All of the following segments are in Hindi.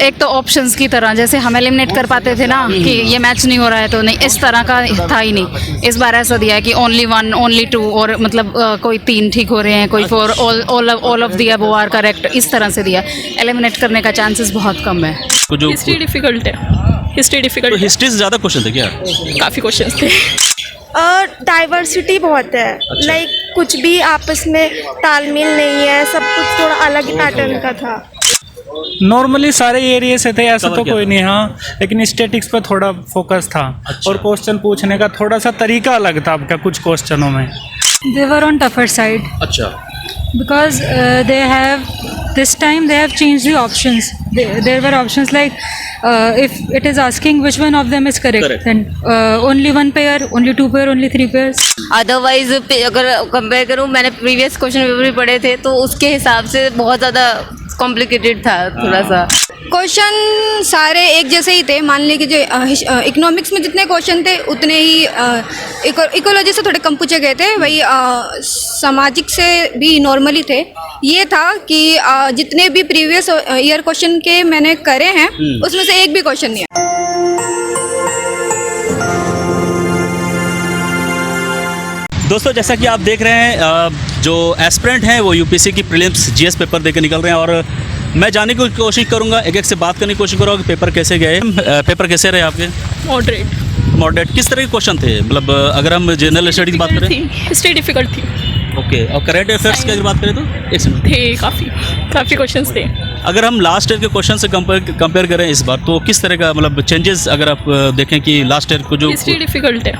एक तो ऑप्शंस की तरह, जैसे हम एलिमिनेट कर पाते थे ना कि ये मैच नहीं हो रहा है तो नहीं, इस तरह का था ही नहीं। इस बार ऐसा दिया है कि ओनली 1, ओनली 2, और मतलब कोई 3 ठीक हो रहे हैं, कोई 4, all of the above are correct, इस तरह से दिया। एलिमिनेट करने का चांसेस बहुत कम है। जो हिस्ट्री डिफिकल्ट है, हिस्ट्री तो डिफिकल्ट, हिस्ट्री से ज़्यादा क्वेश्चन थे क्या? काफ़ी क्वेश्चंस थे। डाइवर्सिटी बहुत है, लाइक कुछ भी आपस में तालमेल नहीं है, सब कुछ थोड़ा अलग ही पैटर्न का था। नॉर्मली सारे एरिया से थे, ऐसा कवर तो किया कोई नहीं। हाँ, लेकिन स्टैटिक्स पे थोड़ा फोकस था। और क्वेश्चन पूछने का थोड़ा सा तरीका अलग था आपका कुछ क्वेश्चनों में। They were on tougher side अच्छा, because this time they have changed the options. There were options like if it is asking which one of them is correct. Then only 1 pair, only 2 pair, only 3 pairs. Otherwise अगर कंपेयर करूँ, मैंने प्रीवियस क्वेश्चन पेपर भी पढ़े थे तो उसके हिसाब से बहुत ज़्यादा कॉम्प्लिकेटेड था थोड़ा सा। क्वेश्चन सारे एक जैसे ही थे। मान लीजिए जो इकोनॉमिक्स में जितने क्वेश्चन थे उतने ही इकोलॉजी से थोड़े कम पूछे गए थे। वही सामाजिक से भी नॉर्मली थे। ये था कि जितने भी प्रीवियस ईयर क्वेश्चन के मैंने करे हैं उसमें से एक भी क्वेश्चन नहीं है। दोस्तों जैसा कि आप देख रहे हैं जो एस्पिरेंट हैं वो यूपीएससी की प्रीलिम्स जीएस पेपर देकर निकल रहे हैं, और मैं जानने की कोशिश करूंगा, एक एक से बात करने की कोशिश करूँगा कि पेपर कैसे गए। पेपर कैसे रहे आपके? मॉडरेट। किस तरह के क्वेश्चन थे? मतलब अगर हम जनरल स्टडी की बात करें, हिस्ट्री डिफिकल्ट थी। ओके, और करंट अफेयर्स की अगर बात करें तो थे काफ़ी क्वेश्चंस थे। अगर हम लास्ट ईयर के क्वेश्चन से कंपेयर करें इस बार, तो किस तरह का मतलब चेंजेस अगर आप देखें कि लास्ट ईयर को जो हिस्ट्री डिफिकल्ट है,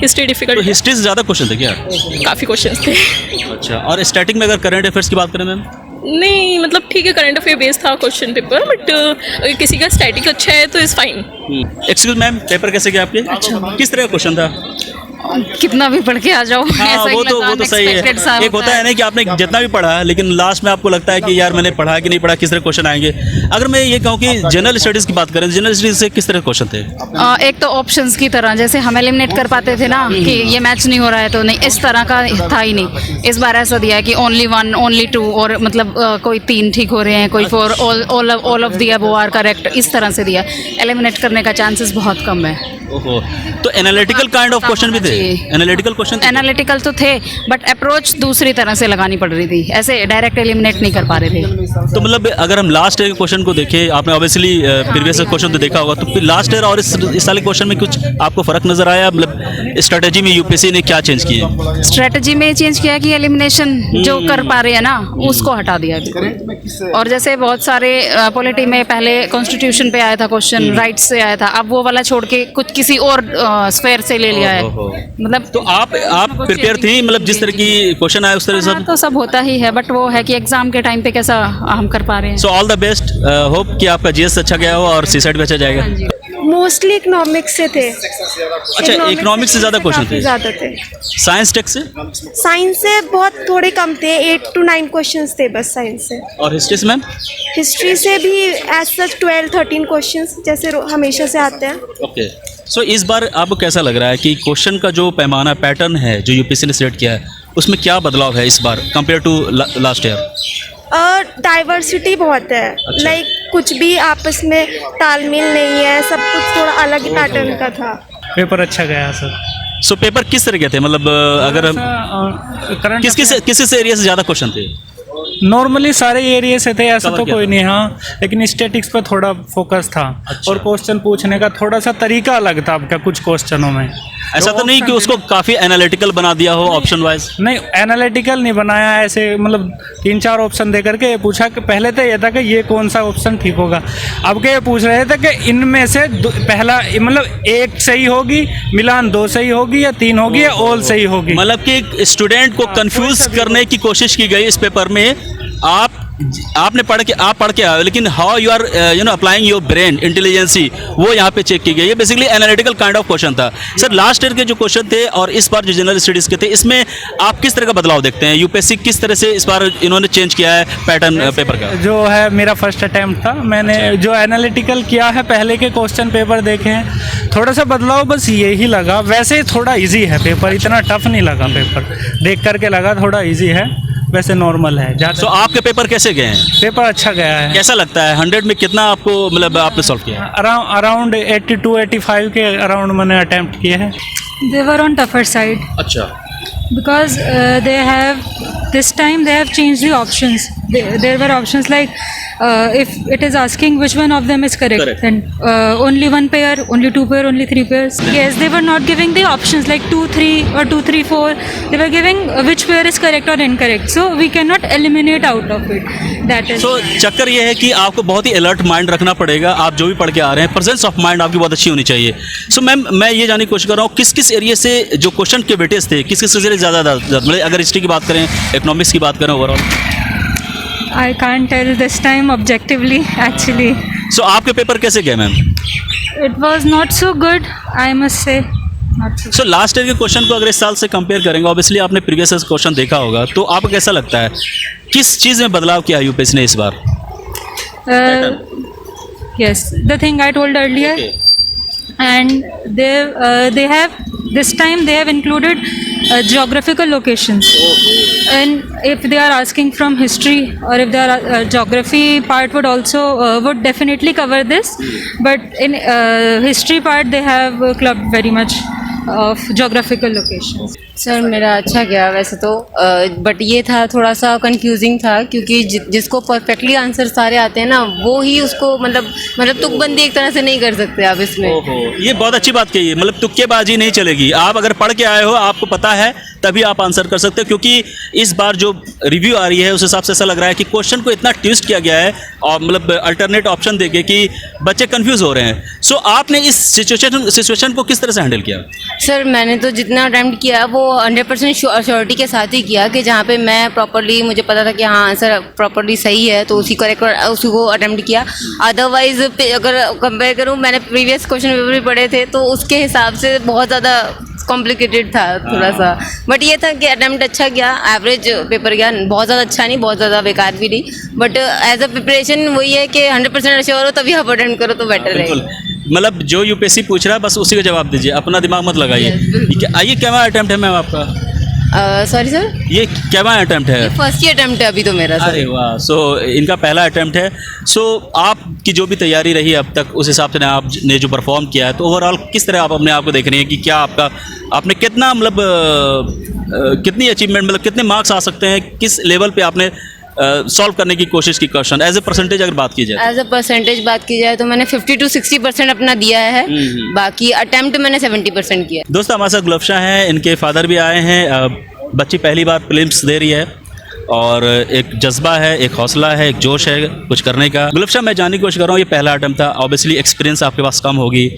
हिस्ट्री तो डिफिकल्ट, हिस्ट्री से ज़्यादा क्वेश्चन थे क्या? काफ़ी क्वेश्चंस थे। अच्छा, और स्टैटिक में अगर करंट अफेयर्स की बात करें मैम? नहीं, मतलब ठीक है, करंट अफेयर बेस्ड था क्वेश्चन पेपर, बट अगर किसी का स्टैटिक अच्छा है तो is fine. Excuse ma'am, paper कैसे गया आपके? अच्छा, किस तरह का क्वेश्चन था? कितना भी पढ़ के आ जाओ, हाँ, ऐसा ही वो लगा, तो सही है। unexpected सा एक होता है ना कि आपने जितना भी पढ़ा लेकिन लास्ट में आपको लगता है कि यार मैंने पढ़ा कि नहीं पढ़ा, किस तरह क्वेश्चन आएंगे। अगर मैं ये कहूँ कि जनरल स्टडीज की बात करें, जनरल स्टडीज से किस तरह क्वेश्चन थे? एक तो ऑप्शंस की तरह, जैसे हम एलिमिनेट कर पाते थे ना कि ये मैच नहीं हो रहा है तो नहीं, इस तरह का था ही नहीं। इस बार ऐसा दिया है कि ओनली 1, ओनली 2, और मतलब कोई 3 ठीक हो रहे हैं, कोई 4, all of the above are correct, इस तरह से दिया। एलिमिनेट करने का चांसेस बहुत कम है। ओहो, तो एनालिटिकल काइंड ऑफ क्वेश्चन भी थे? Analytical question? एनालिटिकल तो थे, बट अप्रोच दूसरी तरह से लगानी पड़ रही थी, ऐसे डायरेक्ट एलिमिनेट नहीं कर पा रहे थे। तो मतलब अगर हम लास्ट ईयर के क्वेश्चन को देखें, आपने ऑब्वियसली प्रीवियस क्वेश्चन तो देखा होगा, तो लास्ट ईयर और इस साल के क्वेश्चन में कुछ आपको फर्क नजर आया? मतलब स्ट्रेटेजी में यूपीएससी ने क्या चेंज किया? स्ट्रेटेजी में चेंज किया कि एलिमिनेशन जो कर पा रहे हैं ना उसको हटा दिया। और जैसे बहुत सारे पॉलिटी में पहले कॉन्स्टिट्यूशन पे आया था क्वेश्चन, राइट्स से आया था, अब वो वाला छोड़ के कुछ किसी और स्फेयर से ले लिया है। मतलब तो आप प्रिपेयर थी, मतलब जिस तरह की क्वेश्चन आए उस तरह से? तो सब होता ही है, बट वो है कि एग्जाम के टाइम पे कैसा हम कर पा रहे हैं। So all the best, hope कि आपका जीएस अच्छा गया हो और सीसेट भी अच्छा जाएगा। मोस्टली इकोनॉमिक्स से थे। अच्छा, इकोनॉमिक्स से ज़्यादा क्वेश्चन थे? ज़्यादा थे। साइंस टेक से? साइंस से बहुत थोड़े कम थे, 8 to 9 क्वेश्चंस थे बस साइंस से। और हिस्ट्री से मैम? हिस्ट्री से भी एज सच 12-13 क्वेश्चंस जैसे हमेशा से आते हैं। ओके, सो इस बार आपको कैसा लग रहा है कि क्वेश्चन का जो पैमाना पैटर्न है जो यूपीएससी ने सेट किया है उसमें क्या बदलाव है इस बार compare to last year? Diversity बहुत है, लाइक कुछ भी आपस में तालमेल नहीं है, सब कुछ थोड़ा अलग ही पैटर्न का था। पेपर अच्छा गया सर। सो पेपर किस तरह के थे? मतलब अगर हम किस एरिया से ज़्यादा क्वेश्चन थे? नॉर्मली सारे एरिया से थे, ऐसा तो कोई नहीं। हाँ, लेकिन स्टैटिक्स पे थोड़ा फोकस था। अच्छा। और क्वेश्चन पूछने का थोड़ा सा तरीका अलग था आपका कुछ क्वेश्चनों में। ऐसा तो नहीं कि उसको काफ़ी एनालिटिकल बना दिया हो ऑप्शन वाइज? नहीं, एनालिटिकल नहीं बनाया, ऐसे मतलब 3-4 ऑप्शन दे करके ये पूछा कि पहले तो ये था कि ये कौन सा ऑप्शन ठीक होगा, अब के ये पूछ रहे थे कि इनमें से पहला मतलब 1 सही होगी, मिलान 2 सही होगी, या 3 होगी, या ऑल सही होगी। मतलब कि स्टूडेंट को कंफ्यूज करने की कोशिश की गई इस पेपर में। आपने पढ़ के आए, लेकिन how you are applying your brain intelligency वो यहाँ पे चेक की गई है। Basically analytical kind of question था। सर, लास्ट ईयर के जो क्वेश्चन थे और इस बार जो जनरल स्टडीज़ के थे, इसमें आप किस तरह का बदलाव देखते हैं? यूपीएससी किस तरह से इस बार इन्होंने चेंज किया है पैटर्न पेपर का? जो है मेरा फर्स्ट अटैम्प्ट था, मैंने जो एनालिटिकल किया है, पहले के क्वेश्चन पेपर देखे हैं, थोड़ा सा बदलाव बस यही लगा। वैसे थोड़ा ईजी है पेपर, इतना टफ नहीं लगा पेपर, देख करके लगा थोड़ा ईजी है। वैसे नॉर्मल है ज़्यादा। सो आपके पेपर कैसे गए हैं? पेपर अच्छा गया है। कैसा लगता है 100 में कितना आपको मतलब आपने सॉल्व किया है? अराउंड 82-85 के अराउंड मैंने अटेम्प्ट किए हैं। They were on tougher side अच्छा, because they have this time they have changed the options. There were options like if it is asking which one of them is correct, then only one pair, only two pair, only three pairs. Yes, they were not giving the options like 2, 3 or 2, 3, 4. They were giving which pair is correct or incorrect. So we cannot eliminate out of it. That is. सो चक्कर ये है कि आपको बहुत ही अलर्ट माइंड रखना पड़ेगा। आप जो भी पढ़ के आ रहे हैं, प्रेजेंस ऑफ माइंड आपकी बहुत अच्छी होनी चाहिए। सो मैम, मैं ये जानने की कोशिश कर रहा हूँ किस किस एरिया से जो क्वेश्चन के वेटेज थे, किस किस एरिया ज़्यादा मतलब अगर हिस्ट्री की बात करें, इकोनॉमिक्स की बात करें overall? I can't tell this time objectively actually. सो आपके पेपर कैसे गए ma'am? It was not so good, I must say. Not so. So last year के क्वेश्चन को अगर इस साल से कंपेयर करेंगे, ऑब्वियसली आपने प्रीवियस क्वेश्चन देखा होगा, तो आपको कैसा लगता है किस चीज़ में बदलाव किया यूपीएससी ने इस बार? Yes, the thing I told earlier, and they have this time they have included geographical locations. And if they are asking from history or if they are geography part would also would definitely cover this, but in history part they have clubbed very much of geographical locations. Sir मेरा अच्छा गया वैसे तो, बट ये था थोड़ा सा कंफ्यूजिंग था क्योंकि जिसको परफेक्टली आंसर सारे आते हैं ना, वो ही उसको मतलब तुकबंदी एक तरह से नहीं कर सकते आप इसमें। ये बहुत अच्छी बात कही है, मतलब तुक्केबाजी नहीं चलेगी। आप अगर पढ़ के आए हो, आपको पता है, तभी आप आंसर कर सकते हो। क्योंकि इस बार जो रिव्यू आ रही है उस हिसाब से ऐसा लग रहा है कि क्वेश्चन को इतना ट्विस्ट किया गया है और मतलब अल्टरनेट ऑप्शन देके कि बच्चे कंफ्यूज हो रहे हैं। सो आपने इस सिचुएशन को किस तरह से हैंडल किया? सर मैंने तो जितना अटैम्प्ट किया वो 100% श्योरिटी के साथ ही किया कि जहाँ पे मैं प्रॉपर्ली मुझे पता था कि हाँ आंसर प्रॉपर्ली सही है तो उसी उसी को अटैम्प्ट किया। अदरवाइज अगर कंपेयर करूँ, मैंने प्रीवियस क्वेश्चन पेपर भी पढ़े थे तो उसके हिसाब से बहुत ज़्यादा कॉम्प्लिकेटेड था थोड़ा सा, बट ये था कि अटैम्प्ट अच्छा गया, एवरेज पेपर गया, बहुत ज़्यादा अच्छा नहीं, बहुत ज़्यादा बेकार भी नहीं, बट एज अ प्रिपरेशन वही है कि 100% श्योर हो तभी आप अटेम्प्ट करो तो बेटर है। मतलब जो यूपीएससी पूछ रहा है बस उसी का जवाब दीजिए, अपना दिमाग मत लगाइए। आइए, क्या अटेम्प्ट है मैम आपका? सॉरी सर, ये क्या अटेम्प्ट है? फर्स्ट ही अटेम्प्ट है अभी तो मेरा सर। अरे वाह, सो इनका पहला अटेम्प्ट है। सो आपकी जो भी तैयारी रही अब तक, उस हिसाब से आपने जो परफॉर्म किया है, तो ओवरऑल किस तरह आप अपने आप को देख रही हैं कि क्या आपने कितना मतलब कितनी अचीवमेंट, मतलब कितने मार्क्स आ सकते हैं, किस लेवल पे आपने सॉल्व करने की कोशिश की क्वेश्चन एज ए परसेंटेज अगर बात की जाए? एज अ परसेंटेज बात की जाए तो मैंने 50 to 60% अपना दिया है, बाकी अटेम्प्ट मैंने 70% किया। दोस्तों, हमारे साथ गुलफ्शा हैं, इनके फादर भी आए हैं। बच्ची पहली बार प्रीलिम्स दे रही है और एक जज्बा है, एक हौसला है, एक जोश है कुछ करने का। गुलफ्शा, मैं जानने की कोशिश कर रहा हूँ, ये पहला अटेम्प्ट था, ऑब्वियसली एक्सपीरियंस आपके पास कम होगी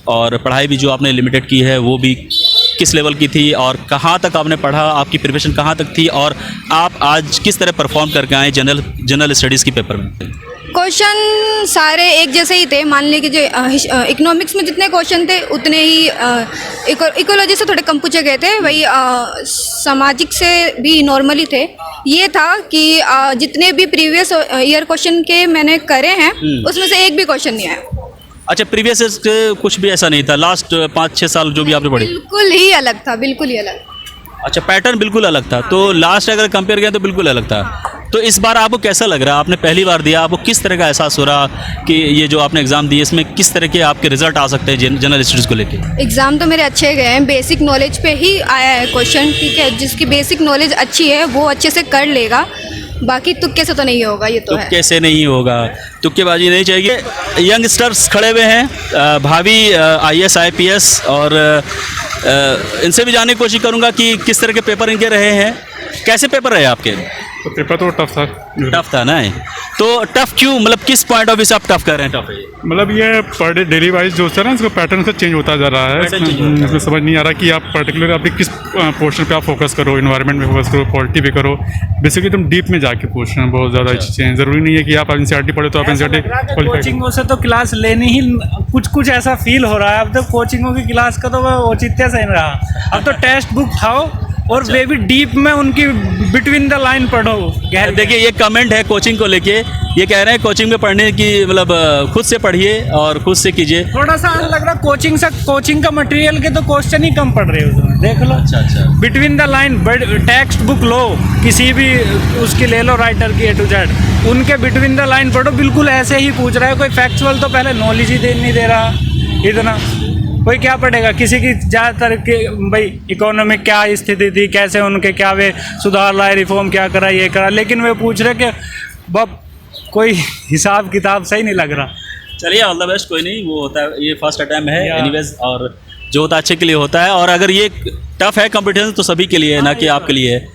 और पढ़ाई भी जो आपने लिमिटेड की है वो भी किस लेवल की थी और कहाँ तक आपने पढ़ा, आपकी प्रिपरेशन कहाँ तक थी और आप आज किस तरह परफॉर्म करके आए जनरल स्टडीज़ के पेपर में? क्वेश्चन सारे एक जैसे ही थे। मान लीजिए जो इकोनॉमिक्स में जितने क्वेश्चन थे उतने ही इकोलॉजी से थोड़े कम पूछे गए थे, वही सामाजिक से भी नॉर्मली थे। ये था कि जितने भी प्रीवियस ईयर क्वेश्चन के मैंने करे हैं उसमें से एक भी क्वेश्चन नहीं आया। अच्छा, प्रीवियस कुछ भी ऐसा नहीं था? लास्ट 5-6 साल जो भी आपने पढ़ी बिल्कुल ही अलग था, बिल्कुल ही अलग। अच्छा, पैटर्न बिल्कुल अलग था, तो लास्ट अगर कंपेयर किया तो बिल्कुल अलग था। तो इस बार आपको कैसा लग रहा है? आपने पहली बार दिया, आपको किस तरह का एहसास हो रहा कि ये जो आपने एग्ज़ाम दिए इसमें किस तरह के आपके रिजल्ट आ सकते हैं जनरल स्टडीज़ को लेके? एग्ज़ाम तो मेरे अच्छे गए हैं, बेसिक नॉलेज पे ही आया है क्वेश्चन, ठीक है। जिसकी बेसिक नॉलेज अच्छी है वो अच्छे से कर लेगा, बाकी तुक्के से तो नहीं होगा। ये तो तुक्के से नहीं होगा, तुक्केबाजी नहीं चाहिए। यंगस्टर्स खड़े हुए हैं, भावी IAS IPS, और इनसे भी जानने की कोशिश करूँगा कि किस तरह के पेपर इनके रहे हैं। कैसे पेपर रहे आपके? तो पेपर तो टफ था। टफ था ना? तो टफ क्यों, मतलब किस पॉइंट ऑफ व्यू से आप टफ कर रहे हैं? टफ है मतलब ये पर डे डेली वाइज जो है ना, इसका पैटर्न से चेंज होता जा रहा है। इसमें समझ नहीं आ रहा कि आप पर्टिकुलर अपने किस पोर्शन पे आप फोकस करो, इन्वायरमेंट में फोकस करो, पॉलिटी पे करो। बेसिकली तुम डीप में जाके पूछ रहे हैं, बहुत ज़्यादा चीज़ें। ज़रूरी नहीं है कि आप NCERT पढ़े तो आप NCERT कोचिंगों से तो क्लास लेनी ही कुछ ऐसा फील हो रहा है। अब तो कोचिंगों की क्लास का तो वो औचित्य से नहीं रहा। अब तो टेक्स्ट बुक उठाओ और वे भी डीप में उनकी बिटवीन द लाइन पढ़ो। देखिए ये कमेंट है कोचिंग को लेके, ये कह रहे हैं कोचिंग में पढ़ने की मतलब खुद से पढ़िए और खुद से कीजिए। थोड़ा सा लग रहा कोचिंग का मटेरियल के तो क्वेश्चन ही कम पढ़ रहे हो उसमें, देख लो। अच्छा between the line text book लो, किसी भी उसकी ले लो राइटर की A to Z, उनके बिटवीन द लाइन पढ़ो, बिल्कुल ऐसे ही पूछ रहा है। कोई फैक्चुअल तो पहले नॉलेज ही नहीं दे रहा इतना, कोई क्या पढ़ेगा। किसी की ज़्यादातर के भाई इकोनॉमिक क्या स्थिति थी, कैसे उनके क्या वे सुधार लाए, रिफॉर्म क्या करा, ये करा, लेकिन वे पूछ रहे कि बब कोई हिसाब किताब सही नहीं लग रहा। चलिए ऑल द बेस्ट, कोई नहीं, वो होता है, ये फर्स्ट अटैम्प्ट है एनीवेज, और जो होता है अच्छे के लिए होता है। और अगर ये टफ है कंपटीशन तो सभी के लिए है, ना कि आपके लिए है।